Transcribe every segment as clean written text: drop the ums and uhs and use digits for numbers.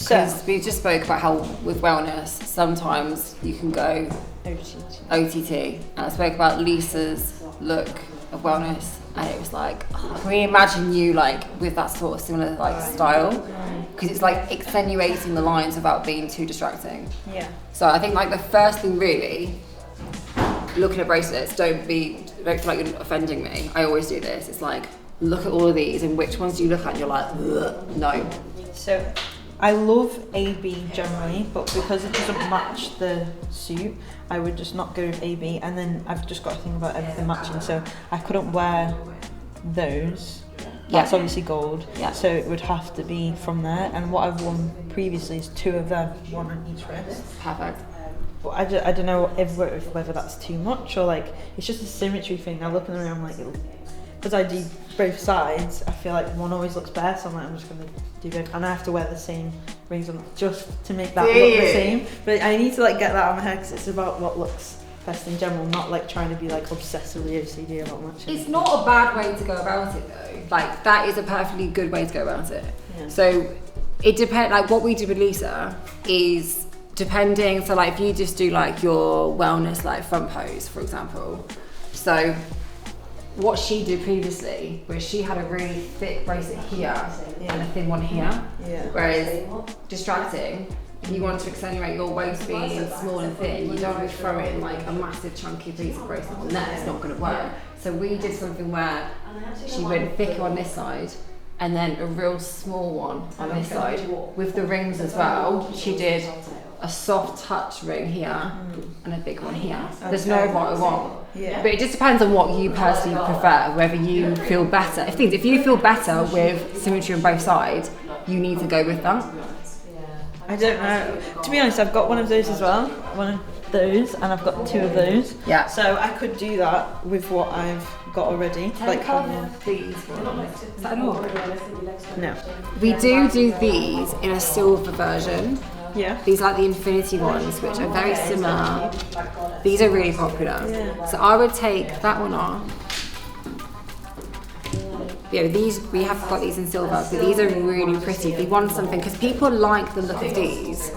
Because we just spoke about how with wellness, sometimes you can go OTT. And I spoke about Lisa's look of wellness, and it was like, can we imagine you like with that sort of similar like style? Because it's like accentuating the lines without being too distracting. Yeah. So I think like the first thing really, looking at bracelets, don't feel like you're offending me. I always do this. It's like, look at all of these and which ones do you look at and you're like, ugh, no. So I love AB generally, but because it doesn't match the suit, I would just not go with AB, and then I've just got to think about everything matching, so I couldn't wear those. That's obviously gold, so it would have to be from there, and what I've worn previously is 2 of them, 1 on each wrist. Perfect. But I don't know whether that's too much, or like, it's just a symmetry thing. I look in the mirror, I'm like, because I do both sides, I feel like one always looks better, so I'm like, I'm just going to do both. And I have to wear the same rings on just to make that look the same. But I need to like get that out of my head, because it's about what looks best in general, not like trying to be like obsessively OCD about matching. It's not a bad way to go about it though. Like, that is a perfectly good way to go about it. Yeah. So it depends, like what we do with Lisa is depending, so like if you just do like your wellness like front pose, for example. So what she did previously was she had a really thick bracelet here and a thin one here. Whereas distracting, if you want to accentuate your waist being small and thin, you don't want to throw in like a massive chunky piece of bracelet on there, it's not going to work. So we did something where she went thicker on this side and then a real small one on this side. With the rings as well, she did a soft touch ring here and a big one here. There's no right or wrong. But it just depends on what you personally prefer, whether you feel better. If you feel better with symmetry on both sides, you need to go with that. I don't know. To be honest, I've got one of those as well. One of those, and I've got 2 of those. Yeah. So I could do that with what I've got already. Like these. Is that an all? No. We do these in a silver version. Yeah. These are like the infinity ones, which are very similar. These are really popular. Yeah. So I would take that one off. Yeah, these, we have got these in silver, but these are really pretty. If you want something, because people like the look of these,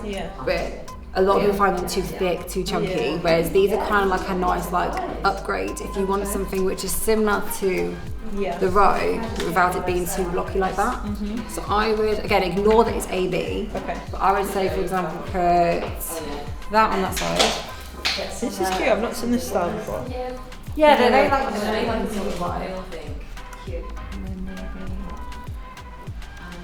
but a lot of people find them too thick, too chunky, whereas these are kind of like a nice like upgrade if you want something which is similar to the row without it being too blocky like that. So I would, again, ignore that it's AB, but I would say, for example, put that on that side. This is cute, I've not seen this style before. Yeah, they like the sort of vibe.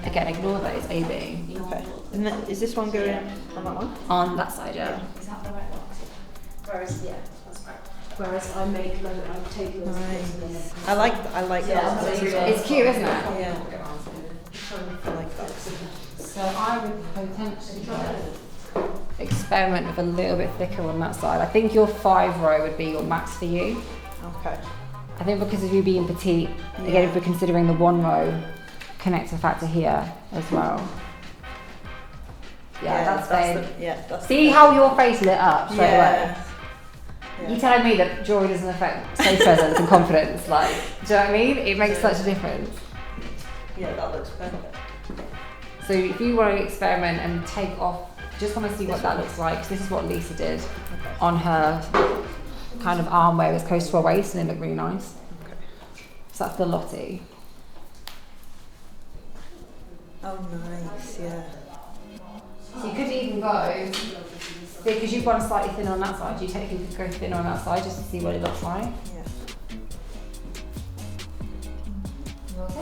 Again, ignore that it's AB. Okay. And then, is this one going on that one? On that side, yeah. Is that the right box? Whereas I take those. Nice. I like that. It's cute, isn't it? Yeah. I like that. So I would potentially experiment with a little bit thicker on that side. I think your 5 row would be your max for you. Okay. I think because of you being petite, again, if we're considering the 1 row connector factor here as well. Yeah, see how your face lit up straight away? Yeah. You telling me that jewelry doesn't affect face presence and confidence, like, do you know what I mean? It makes such a difference. Yeah, that looks perfect. So if you want to experiment and take off, just want to see what that looks like, this is what Lisa did on her kind of arm where it was close to her waist and it looked really nice. Okay. So that's the Lottie. Oh, nice, yeah. So you could even go, because you've gone slightly thinner on that side, you technically could go thinner on that side just to see what it looks like. Yeah.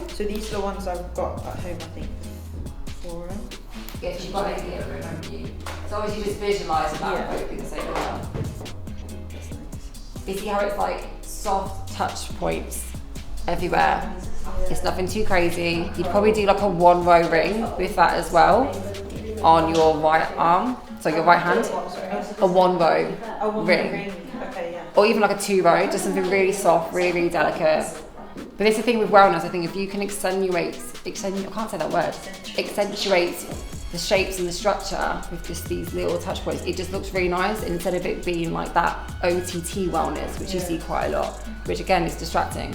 So these are the ones I've got at home, I think. 4 of them. Yes, you've got 8 here, haven't you? So obviously just visualise that would be the same as That's nice. You see how it's like soft touch points everywhere? It's nothing too crazy. You'd probably do like a 1 row ring with that as well on your right arm, so your right hand. A 1 row ring. Okay, yeah. Or even like a 2 row, just something really soft, really, really delicate. But this is the thing with wellness, I think if you can accentuate, I can't say that word, accentuate the shapes and the structure with just these little touch points, it just looks really nice instead of it being like that OTT wellness, which you see quite a lot, which again is distracting.